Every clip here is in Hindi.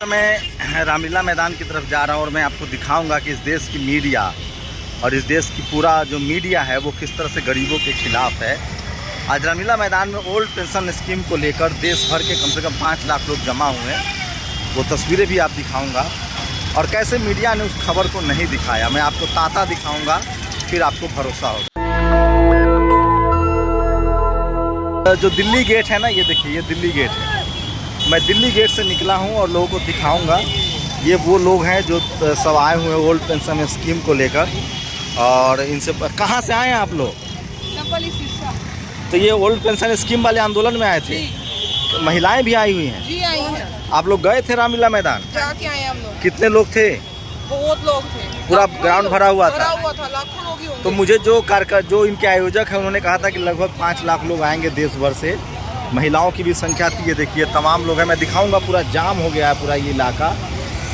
मैं रामलीला मैदान की तरफ जा रहा हूं और मैं आपको दिखाऊंगा कि इस देश की मीडिया और इस देश की पूरा जो मीडिया है वो किस तरह से गरीबों के खिलाफ है। आज रामलीला मैदान में ओल्ड पेंशन स्कीम को लेकर देश भर के कम से कम 5 लाख लोग जमा हुए हैं। वो तस्वीरें भी आप दिखाऊंगा और कैसे मीडिया ने उस खबर को नहीं दिखाया। मैं आपको ताता दिखाऊंगा, फिर आपको भरोसा होगा। जो दिल्ली गेट है ना, ये देखिए, ये दिल्ली गेट है। मैं दिल्ली गेट से निकला हूं और लोगों को दिखाऊंगा। ये वो लोग हैं जो सब आए हुए हैं ओल्ड पेंशन स्कीम को लेकर। और इनसे कहाँ से आए हैं आप लोग? तो ये ओल्ड पेंशन स्कीम वाले आंदोलन में आए थे? तो महिलाएं भी आई हुई हैं? जी आई हैं। आप लोग गए थे रामलीला मैदान? जाके आए हम लोग। कितने लोग थे? बहुत लोग थे, पूरा ग्राउंड भरा हुआ था? लाखों लोग ही होंगे। तो मुझे जो इनके आयोजक हैं उन्होंने कहा था कि लगभग 5 लाख लोग आएंगे देश भर से। महिलाओं की भी संख्या थी। ये देखिए तमाम लोग हैं। मैं दिखाऊंगा, पूरा जाम हो गया है पूरा ये इलाका।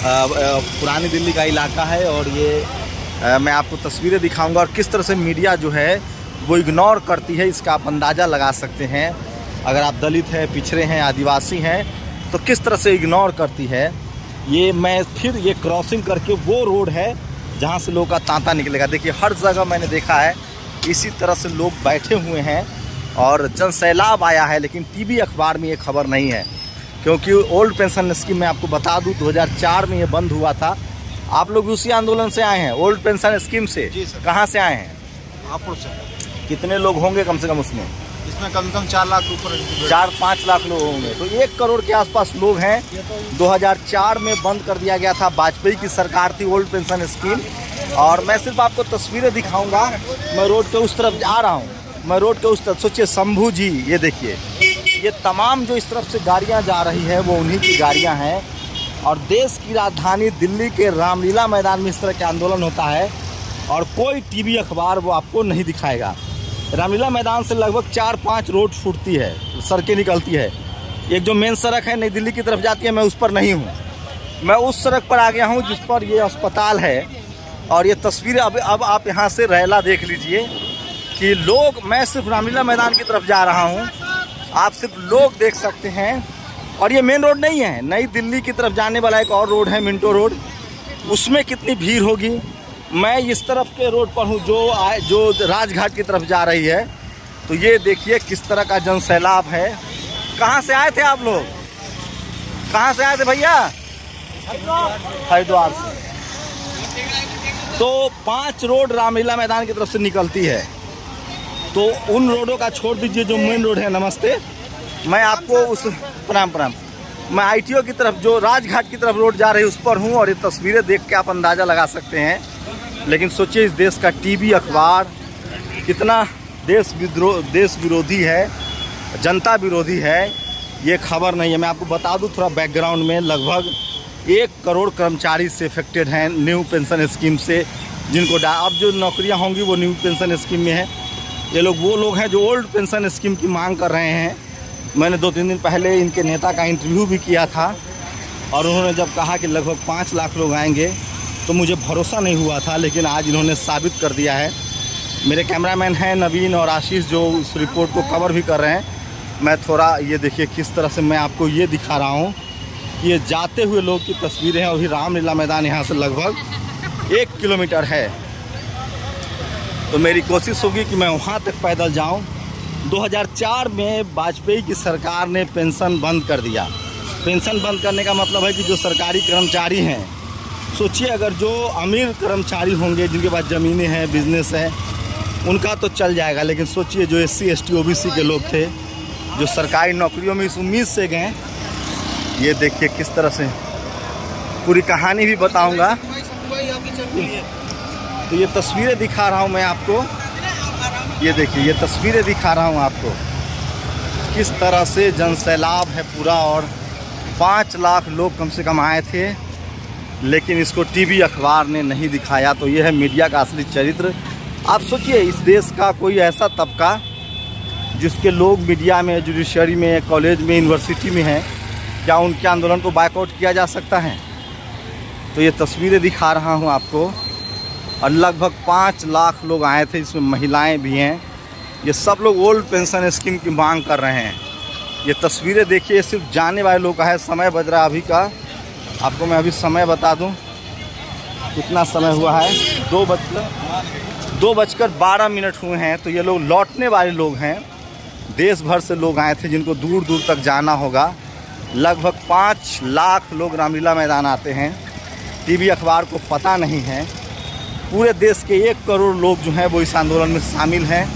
पुरानी दिल्ली का इलाका है और ये मैं आपको तस्वीरें दिखाऊंगा और किस तरह से मीडिया जो है वो इग्नोर करती है, इसका आप अंदाज़ा लगा सकते हैं। अगर आप दलित हैं, पिछड़े हैं, आदिवासी हैं तो किस तरह से इग्नोर करती है। ये मैं फिर ये क्रॉसिंग करके वो रोड है जहाँ से लोगों का तांता निकलेगा। देखिए हर जगह मैंने देखा है इसी तरह से लोग बैठे हुए हैं और जनसैलाब आया है। लेकिन टीवी अखबार में ये खबर नहीं है, क्योंकि ओल्ड पेंशन स्कीम मैं आपको बता दूं 2004 में ये बंद हुआ था। आप लोग उसी आंदोलन से आए हैं, ओल्ड पेंशन स्कीम से? जी सर। कहाँ से आए हैं? हापुड़ से। कितने लोग होंगे कम से कम उसमें? इसमें कम से कम 4 लाख ऊपर 4-5 लाख लोग होंगे। तो 1 करोड़ के आसपास लोग हैं। 2004 में बंद कर दिया गया था, वाजपेयी की सरकार थी, ओल्ड पेंशन स्कीम। और मैं सिर्फ आपको तस्वीरें दिखाऊंगा। मैं रोड पे उस तरफ जा रहा हूँ, मैं रोड के उस तरफ। सोचिए शंभू जी, ये देखिए, ये तमाम जो इस तरफ से गाड़ियां जा रही है वो उन्हीं की गाड़ियां हैं। और देश की राजधानी दिल्ली के रामलीला मैदान में इस तरह के आंदोलन होता है और कोई टीवी अखबार वो आपको नहीं दिखाएगा। रामलीला मैदान से लगभग 4-5 रोड फूटती है, सड़कें निकलती है। एक जो मेन सड़क है नई दिल्ली की तरफ जाती है, मैं उस पर नहीं हूँ। मैं उस सड़क पर आ गया हूँ जिस पर ये अस्पताल है। और ये तस्वीरें अब आप यहाँ से रैला देख लीजिए कि लोग, मैं सिर्फ रामलीला मैदान की तरफ जा रहा हूँ, आप सिर्फ लोग देख सकते हैं। और ये मेन रोड नहीं है, नई दिल्ली की तरफ जाने वाला एक और रोड है, मिंटो रोड। उसमें कितनी भीड़ होगी। मैं इस तरफ के रोड पर हूँ जो राजघाट की तरफ जा रही है। तो ये देखिए किस तरह का जनसैलाब है। कहाँ से आए थे आप लोग? कहाँ से आए थे भैया? हरिद्वार से। तो 5 रोड रामलीला मैदान की तरफ से निकलती है। तो उन रोडों का छोड़ दीजिए जो मेन रोड है। नमस्ते, मैं आपको उस प्रणाम मैं ITO की तरफ, जो राजघाट की तरफ रोड जा रही है, उस पर हूँ। और ये तस्वीरें देख के आप अंदाज़ा लगा सकते हैं। लेकिन सोचिए इस देश का टीवी अखबार कितना देश विरोधी है, जनता विरोधी है, ये खबर नहीं है। मैं आपको बता दूं थोड़ा बैकग्राउंड में, लगभग 1 करोड़ कर्मचारी से अफेक्टेड हैं न्यू पेंशन स्कीम से, जिनको अब जो नौकरियां होंगी वो न्यू पेंशन स्कीम में है। ये लोग वो लोग हैं जो ओल्ड पेंशन स्कीम की मांग कर रहे हैं। मैंने 2-3 दिन पहले इनके नेता का इंटरव्यू भी किया था और उन्होंने जब कहा कि लगभग 5 लाख लोग आएंगे तो मुझे भरोसा नहीं हुआ था। लेकिन आज इन्होंने साबित कर दिया है। मेरे कैमरामैन हैं नवीन और आशीष जो उस रिपोर्ट को कवर भी कर रहे हैं। मैं थोड़ा ये देखिए किस तरह से मैं आपको ये दिखा रहा हूँ कि ये जाते हुए लोग की तस्वीरें हैं। अभी रामलीला मैदान यहाँ से लगभग 1 किलोमीटर है। तो मेरी कोशिश होगी कि मैं वहाँ तक पैदल जाऊँ। 2004 में वाजपेयी की सरकार ने पेंशन बंद कर दिया। पेंशन बंद करने का मतलब है कि जो सरकारी कर्मचारी हैं, सोचिए अगर जो अमीर कर्मचारी होंगे जिनके पास ज़मीनें हैं, बिजनेस है, उनका तो चल जाएगा। लेकिन सोचिए जो SC ST OBC के लोग थे जो सरकारी नौकरियों में इस उम्मीद से गए। ये देखिए किस तरह से, पूरी कहानी भी बताऊंगा। तो ये तस्वीरें दिखा रहा हूँ मैं आपको। ये देखिए ये तस्वीरें दिखा रहा हूँ आपको किस तरह से जनसैलाब है पूरा। और 5 लाख लोग कम से कम आए थे, लेकिन इसको टीवी अखबार ने नहीं दिखाया। तो ये है मीडिया का असली चरित्र। आप सोचिए इस देश का कोई ऐसा तबका जिसके लोग मीडिया में, जुडिशरी में, कॉलेज में, यूनिवर्सिटी में हैं, क्या उनके आंदोलन को बायकआउट किया जा सकता है? तो ये तस्वीरें दिखा रहा हूँ आपको। और लगभग 5 लाख लोग आए थे, इसमें महिलाएं भी हैं। ये सब लोग ओल्ड पेंशन स्कीम की मांग कर रहे हैं। ये तस्वीरें देखिए, सिर्फ जाने वाले लोग का है। समय बज रहा अभी का आपको मैं अभी समय बता दूं कितना समय हुआ है, 2:12 हुए हैं। तो ये लोग लौटने वाले लोग हैं, देश भर से लोग आए थे जिनको दूर दूर तक जाना होगा। लगभग 5 लाख लोग रामलीला मैदान आते हैं। टीवी अखबार को पता नहीं है, पूरे देश के 1 करोड़ लोग जो हैं वो इस आंदोलन में शामिल हैं।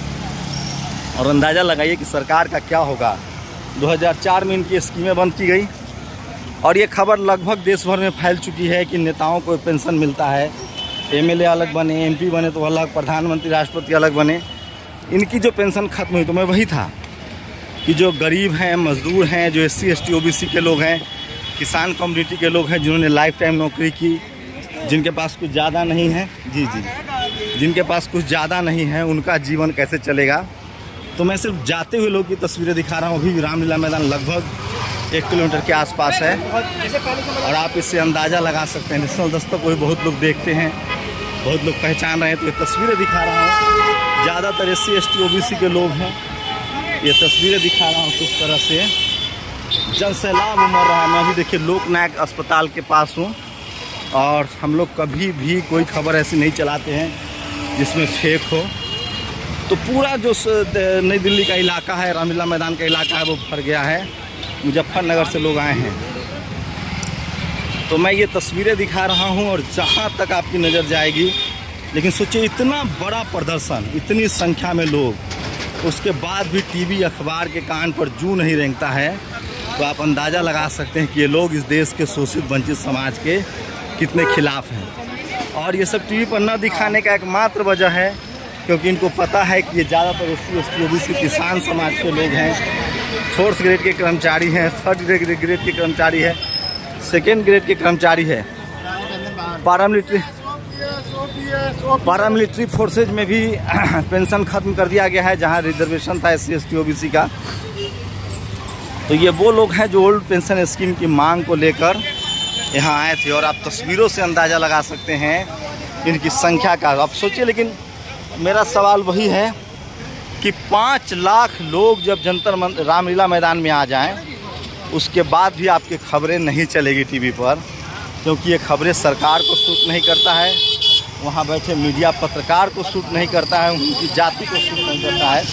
और अंदाज़ा लगाइए कि सरकार का क्या होगा। 2004 में इनकी स्कीमें बंद की गई और ये खबर लगभग देश भर में फैल चुकी है कि नेताओं को पेंशन मिलता है, एमएलए अलग बने, एमपी बने तो अलग, प्रधानमंत्री राष्ट्रपति अलग बने। इनकी जो पेंशन खत्म हुई तो मैं वही था कि जो गरीब हैं, मजदूर हैं, जो SC ST OBC के लोग हैं, किसान कम्युनिटी के लोग हैं जिन्होंने लाइफ टाइम नौकरी की, जिनके पास कुछ ज़्यादा नहीं है, जिनके पास कुछ ज़्यादा नहीं है, उनका जीवन कैसे चलेगा। तो मैं सिर्फ जाते हुए लोग की तस्वीरें दिखा रहा हूँ। अभी रामलीला मैदान लगभग 1 किलोमीटर के आसपास है और आप इससे अंदाज़ा लगा सकते हैं। नेशनल दस्तक को भी बहुत लोग देखते हैं, बहुत लोग पहचान रहे हैं। तो ये तस्वीरें दिखा रहा हूँ, ज़्यादातर SC ST OBC के लोग हैं। ये तस्वीरें दिखा रहा हूँ किस तरह से जनसैलाब उमड़ रहा है। मैं अभी देखिए लोकनायक अस्पताल के पास हूँ और हम लोग कभी भी कोई खबर ऐसी नहीं चलाते हैं जिसमें फेक हो। तो पूरा जो नई दिल्ली का इलाका है, रामलीला मैदान का इलाका है, वो भर गया है। मुजफ्फरनगर से लोग आए हैं। तो मैं ये तस्वीरें दिखा रहा हूँ और जहाँ तक आपकी नज़र जाएगी, लेकिन सोचिए इतना बड़ा प्रदर्शन, इतनी संख्या में लोग, उसके बाद भी टीवी अखबार के कान पर जू नहीं रेंगता है। तो आप अंदाज़ा लगा सकते हैं कि ये लोग इस देश के शोषित वंचित समाज के कितने खिलाफ हैं। और ये सब टीवी पर न दिखाने का एकमात्र वजह है क्योंकि इनको पता है कि ये ज़्यादातर SC ST OBC किसान समाज के लोग हैं, 4th ग्रेड के कर्मचारी हैं, 3rd ग्रेड के कर्मचारी हैं, 2nd ग्रेड के कर्मचारी है। पारामिलिट्री फोर्सेज में भी पेंशन ख़त्म कर दिया गया है जहां रिजर्वेशन था SC ST OBC का। तो ये वो लोग हैं जो ओल्ड पेंशन स्कीम की मांग को लेकर यहाँ आए थे और आप तस्वीरों से अंदाज़ा लगा सकते हैं इनकी संख्या का। आप सोचिए, लेकिन मेरा सवाल वही है कि 5 लाख लोग जब जंतर रामलीला मैदान में आ जाएं, उसके बाद भी आपकी खबरें नहीं चलेगी टीवी पर, क्योंकि ये खबरें सरकार को सूट नहीं करता है, वहाँ बैठे मीडिया पत्रकार को सूट नहीं करता है, उनकी जाति को सूट नहीं करता है।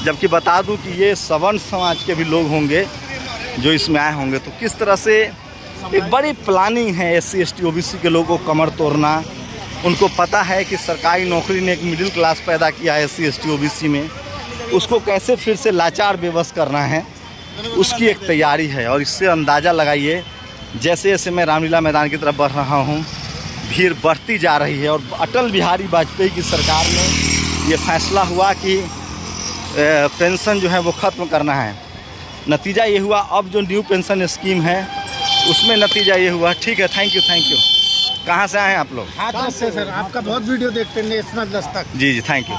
जबकि बता दूं कि ये सवर्ण समाज के भी लोग होंगे जो इसमें आए होंगे। तो किस तरह से एक बड़ी प्लानिंग है SC ST OBC के लोगों को कमर तोड़ना। उनको पता है कि सरकारी नौकरी ने एक मिडिल क्लास पैदा किया है SC ST OBC में, उसको कैसे फिर से लाचार बेबस करना है, उसकी एक तैयारी है। और इससे अंदाज़ा लगाइए, जैसे जैसे मैं रामलीला मैदान की तरफ बढ़ रहा हूँ, भीड़ बढ़ती जा रही है। और अटल बिहारी वाजपेयी की सरकार में ये फैसला हुआ कि पेंशन जो है वो ख़त्म करना है। नतीजा ये हुआ, अब जो न्यू पेंशन स्कीम है उसमें नतीजा ये हुआ। ठीक है, थैंक यू। कहाँ से आए हैं आप लोग? हाथ से सर, आपका बहुत वीडियो देखते हैं national Dastak. Ji, thank you.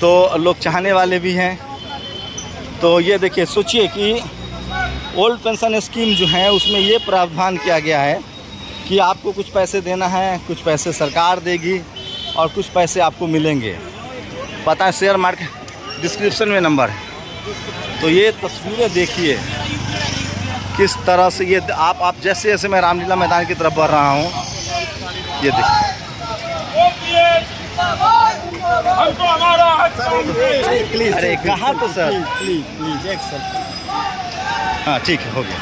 तो लोग चाहने वाले भी हैं। तो ये देखिए, सोचिए कि ओल्ड पेंशन स्कीम जो है उसमें ये प्रावधान किया गया है कि आपको कुछ पैसे देना है, कुछ पैसे सरकार देगी और कुछ पैसे आपको मिलेंगे। पता है, शेयर मार्केट डिस्क्रिप्शन में नंबर है। तो ये तस्वीरें देखिए किस तरह से ये आप जैसे जैसे मैं रामलीला मैदान की तरफ बढ़ रहा हूँ, ये देखिए। अरे कहा तो सर, प्लीज एक सर। हाँ ठीक है, हो गया।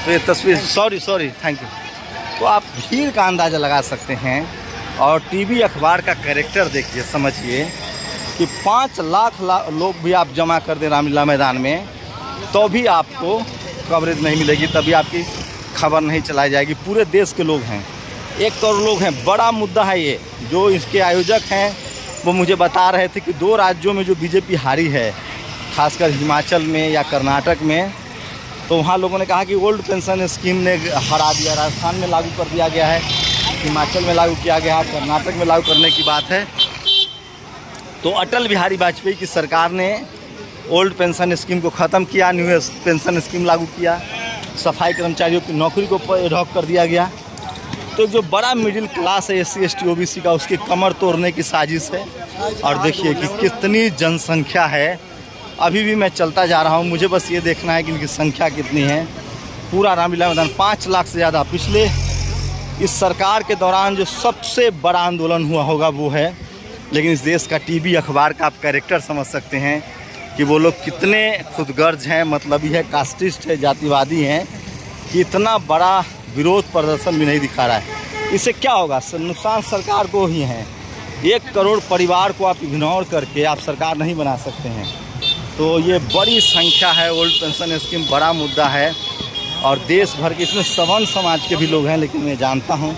तो ये तस्वीर, सॉरी, थैंक यू। तो आप भीड़ का अंदाज़ा लगा सकते हैं और टीवी अखबार का कैरेक्टर देखिए, समझिए कि 5 लाख लोग भी आप जमा कर दें रामलीला मैदान में तो भी आपको कवरेज नहीं मिलेगी, तभी आपकी खबर नहीं चलाई जाएगी। पूरे देश के लोग हैं, 1 करोड़ लोग हैं। बड़ा मुद्दा है ये। जो इसके आयोजक हैं वो मुझे बता रहे थे कि 2 राज्यों में जो बीजेपी हारी है, खासकर हिमाचल में या कर्नाटक में, तो वहाँ लोगों ने कहा कि ओल्ड पेंशन स्कीम ने हरा दिया। राजस्थान में लागू कर दिया गया है, हिमाचल में लागू किया गया है, कर्नाटक में लागू करने की बात है। तो अटल बिहारी वाजपेयी की सरकार ने ओल्ड पेंशन स्कीम को ख़त्म किया, न्यू पेंशन स्कीम लागू किया, सफाई कर्मचारियों की नौकरी को ड्रॉप कर दिया गया। तो जो बड़ा मिडिल क्लास है SC ST OBC का, उसकी कमर तोड़ने की साजिश है। और देखिए कि कितनी जनसंख्या है। अभी भी मैं चलता जा रहा हूँ, मुझे बस ये देखना है कि इनकी संख्या कितनी है। पूरा रामलीला मैदान 5 लाख से ज़्यादा। पिछले इस सरकार के दौरान जो सबसे बड़ा आंदोलन हुआ होगा वो है। लेकिन इस देश का टीवी अखबार का आप कैरेक्टर समझ सकते हैं कि वो लोग कितने खुदगर्ज हैं, मतलबी है, कास्टिस्ट है, जातिवादी हैं कि इतना बड़ा विरोध प्रदर्शन भी नहीं दिखा रहा है। इससे क्या होगा? नुकसान सरकार को ही है। 1 करोड़ परिवार को आप इग्नोर करके आप सरकार नहीं बना सकते हैं। तो ये बड़ी संख्या है। ओल्ड पेंशन स्कीम बड़ा मुद्दा है और देश भर के, इसमें सवर्ण समाज के भी लोग हैं, लेकिन मैं जानता हूं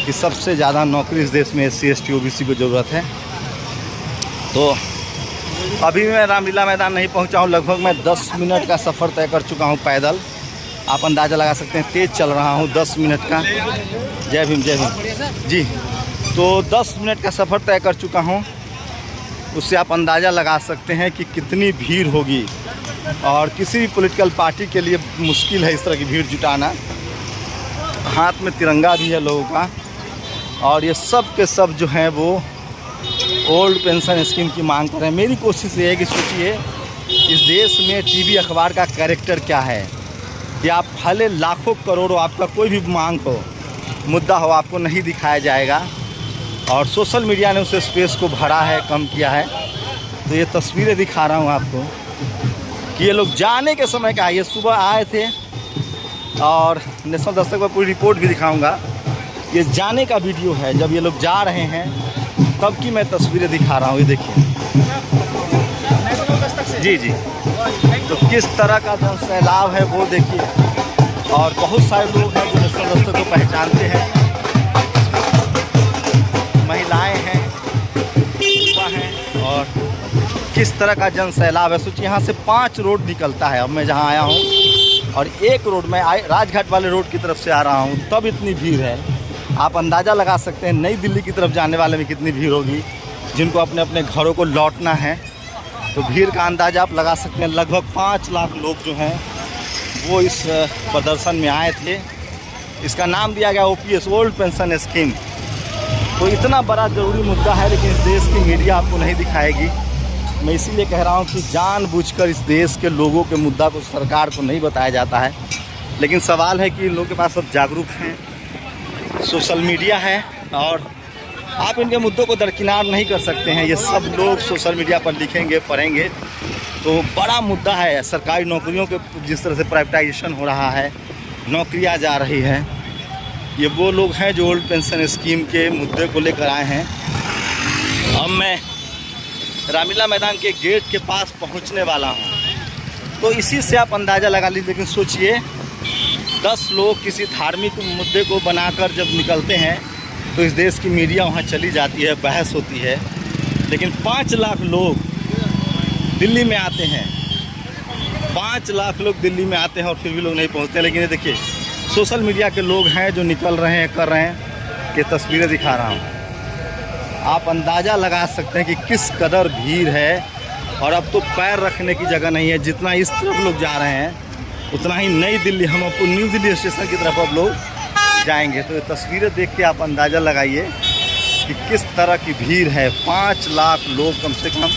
कि सबसे ज़्यादा नौकरी इस देश में SC ST OBC को ज़रूरत है। तो अभी मैं रामलीला मैदान नहीं पहुंचा हूं। लगभग मैं 10 मिनट का सफ़र तय कर चुका हूं पैदल। आप अंदाज़ा लगा सकते हैं, तेज़ चल रहा हूं 10 मिनट का। जय भीम, जय भीम जी। तो 10 मिनट का सफ़र तय कर चुका हूं। उससे आप अंदाज़ा लगा सकते हैं कि कितनी भीड़ होगी और किसी भी पॉलिटिकल पार्टी के लिए मुश्किल है इस तरह की भीड़ जुटाना। हाथ में तिरंगा भी है लोगों का और ये सब के सब जो हैं वो ओल्ड पेंशन स्कीम की मांग कर रहे हैं। मेरी कोशिश ये है कि सोचिए इस देश में टीवी अखबार का कैरेक्टर क्या है कि आप भले लाखों करोड़ों आपका कोई भी मांग हो, मुद्दा हो, आपको नहीं दिखाया जाएगा। और सोशल मीडिया ने उस स्पेस को भरा है, कम किया है। तो ये तस्वीरें दिखा रहा हूँ आपको कि ये लोग जाने के समय का, ये सुबह आए थे और नेशनल दस्तक पर पूरी रिपोर्ट भी दिखाऊंगा। ये जाने का वीडियो है, जब ये लोग जा रहे हैं तब की मैं तस्वीरें दिखा रहा हूँ। ये देखिए जी जी, तो किस तरह का जो सैलाब है वो देखिए। और बहुत सारे लोग हैं जो नेशनल दस्तक को पहचानते हैं, महिलाएं हैं, युवा हैं, और किस तरह का जन सैलाब है। सोचिए यहाँ से 5 रोड निकलता है। अब मैं जहाँ आया हूँ और 1 रोड में राजघाट वाले रोड की तरफ से आ रहा हूँ, तब इतनी भीड़ है। आप अंदाज़ा लगा सकते हैं नई दिल्ली की तरफ जाने वाले में कितनी भीड़ होगी, जिनको अपने अपने घरों को लौटना है। तो भीड़ का अंदाज़ा आप लगा सकते हैं। लगभग 5 लाख लोग जो हैं वो इस प्रदर्शन में आए थे। इसका नाम दिया गया OPS, ओल्ड पेंशन स्कीम। तो इतना बड़ा ज़रूरी मुद्दा है, लेकिन इस देश की मीडिया आपको नहीं दिखाएगी। मैं इसीलिए कह रहा हूँ कि जानबूझकर इस देश के लोगों के मुद्दा को सरकार को नहीं बताया जाता है। लेकिन सवाल है कि इन लोगों के पास सब जागरूक हैं, सोशल मीडिया है और आप इनके मुद्दों को दरकिनार नहीं कर सकते हैं। ये सब लोग सोशल मीडिया पर लिखेंगे, पढ़ेंगे। तो बड़ा मुद्दा है। सरकारी नौकरियों के जिस तरह से प्राइवेटाइजेशन हो रहा है, नौकरियां जा रही हैं, ये वो लोग हैं जो ओल्ड पेंशन स्कीम के मुद्दे को लेकर आए हैं। अब मैं रामलीला मैदान के गेट के पास पहुंचने वाला हूं। तो इसी से आप अंदाज़ा लगा लीजिए। लेकिन सोचिए 10 लोग किसी धार्मिक मुद्दे को बनाकर जब निकलते हैं तो इस देश की मीडिया वहां चली जाती है, बहस होती है। लेकिन 5 लाख लोग दिल्ली में आते हैं, 5 लाख लोग दिल्ली में आते हैं और फिर भी लोग नहीं पहुंचते। लेकिन ये देखिए सोशल मीडिया के लोग हैं जो निकल रहे हैं, कर रहे हैं। ये तस्वीरें दिखा रहा हूँ, आप अंदाज़ा लगा सकते हैं कि किस कदर भीड़ है। और अब तो पैर रखने की जगह नहीं है। जितना इस तरफ लोग जा रहे हैं उतना ही नई दिल्ली, हम आपको न्यू दिल्ली स्टेशन की तरफ अब लोग जाएंगे। तो ये तस्वीरें देख के आप अंदाज़ा लगाइए कि किस तरह की भीड़ है। 5 लाख लोग कम से कम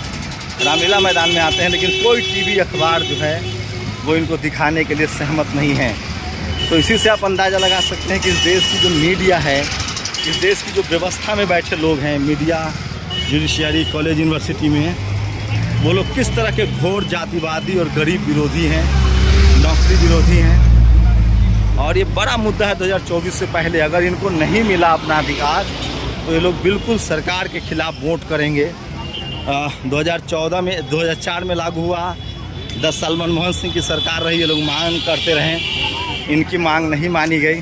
रामलीला मैदान में आते हैं, लेकिन कोई टीवी अखबार जो है वो इनको दिखाने के लिए सहमत नहीं है। तो इसी से आप अंदाज़ा लगा सकते हैं कि इस देश की जो मीडिया है, इस देश की जो व्यवस्था में बैठे लोग हैं, मीडिया, जुडिशियरी, कॉलेज, यूनिवर्सिटी में, वो लोग किस तरह के घोर जातिवादी और गरीब विरोधी हैं, नौकरी विरोधी हैं। और ये बड़ा मुद्दा है 2024 से पहले। अगर इनको नहीं मिला अपना अधिकार तो ये लोग बिल्कुल सरकार के खिलाफ वोट करेंगे। 2014 में 2004 में लागू हुआ, 10 साल मनमोहन सिंह की सरकार रही, ये लोग मांग करते रहे, इनकी मांग नहीं मानी गई।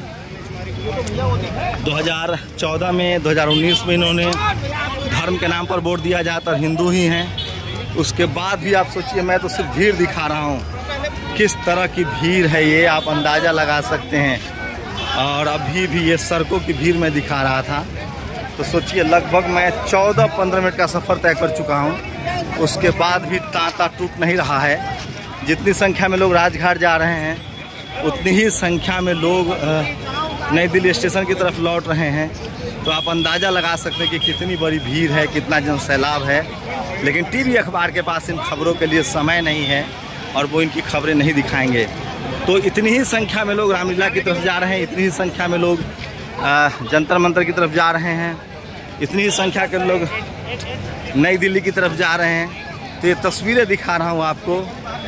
2014 में 2019 में इन्होंने धर्म के नाम पर वोट दिया जाता और हिंदू ही हैं। उसके बाद भी आप सोचिए, मैं तो सिर्फ भीड़ दिखा रहा हूँ, किस तरह की भीड़ है ये आप अंदाज़ा लगा सकते हैं। और अभी भी ये सड़कों की भीड़ मैं दिखा रहा था। तो सोचिए लगभग मैं 14-15 मिनट का सफ़र तय कर चुका हूँ। उसके बाद भी तांता टूट नहीं रहा है। जितनी संख्या में लोग राजघाट जा रहे हैं उतनी ही संख्या में लोग नई दिल्ली स्टेशन की तरफ लौट रहे हैं। तो आप अंदाज़ा लगा सकते हैं कि कितनी बड़ी भीड़ है, कितना जन सैलाब है। लेकिन टीवी अखबार के पास इन खबरों के लिए समय नहीं है और वो इनकी खबरें नहीं दिखाएंगे। तो इतनी ही संख्या में लोग रामलीला की तरफ जा रहे हैं, इतनी ही संख्या में लोग जंतर मंतर की तरफ जा रहे हैं, इतनी ही संख्या के लोग नई दिल्ली की तरफ जा रहे हैं। तो ये तस्वीरें दिखा रहा हूँ आपको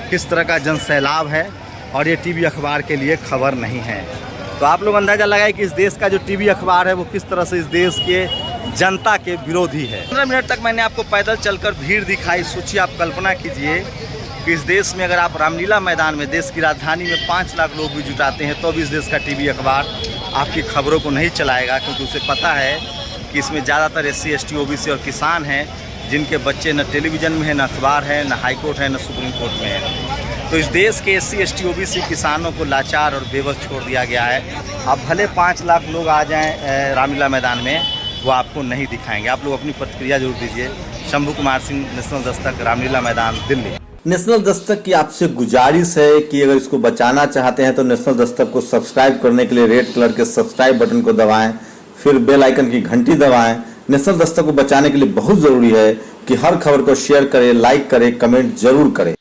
किस तरह का जनसैलाब है, और ये टीवी अखबार के लिए खबर नहीं है। तो आप लोग अंदाज़ा लगाए कि इस देश का जो टीवी अखबार है वो किस तरह से इस देश के जनता के विरोधी है। 15 मिनट तक मैंने आपको पैदल चलकर भीड़ दिखाई। सोचिए, आप कल्पना कीजिए कि इस देश में अगर आप रामलीला मैदान में, देश की राजधानी में 5 लाख लोग भी जुटाते हैं तो भी इस देश का टीवी अखबार आपकी खबरों को नहीं चलाएगा, क्योंकि उसे पता है कि इसमें ज़्यादातर SC ST OBC और किसान हैं जिनके बच्चे न टेलीविज़न में हैं, न अखबार है, न हाई कोर्ट है, न सुप्रीम कोर्ट में है। तो इस देश के SC ST OBC किसानों को लाचार और बेबस छोड़ दिया गया है। अब भले 5 लाख लोग आ जाएं रामलीला मैदान में, वो आपको नहीं दिखाएंगे। आप लोग अपनी प्रतिक्रिया जरूर दीजिए। शंभू कुमार सिंह, नेशनल दस्तक, रामलीला मैदान, दिल्ली। नेशनल दस्तक की आपसे गुजारिश है कि अगर इसको बचाना चाहते हैं तो नेशनल दस्तक को सब्सक्राइब करने के लिए रेड कलर के सब्सक्राइब बटन को दबाएं, फिर बेल आइकन की घंटी दबाएं। नेशनल दस्तक को बचाने के लिए बहुत ज़रूरी है कि हर खबर को शेयर करें, लाइक करें, कमेंट जरूर करें।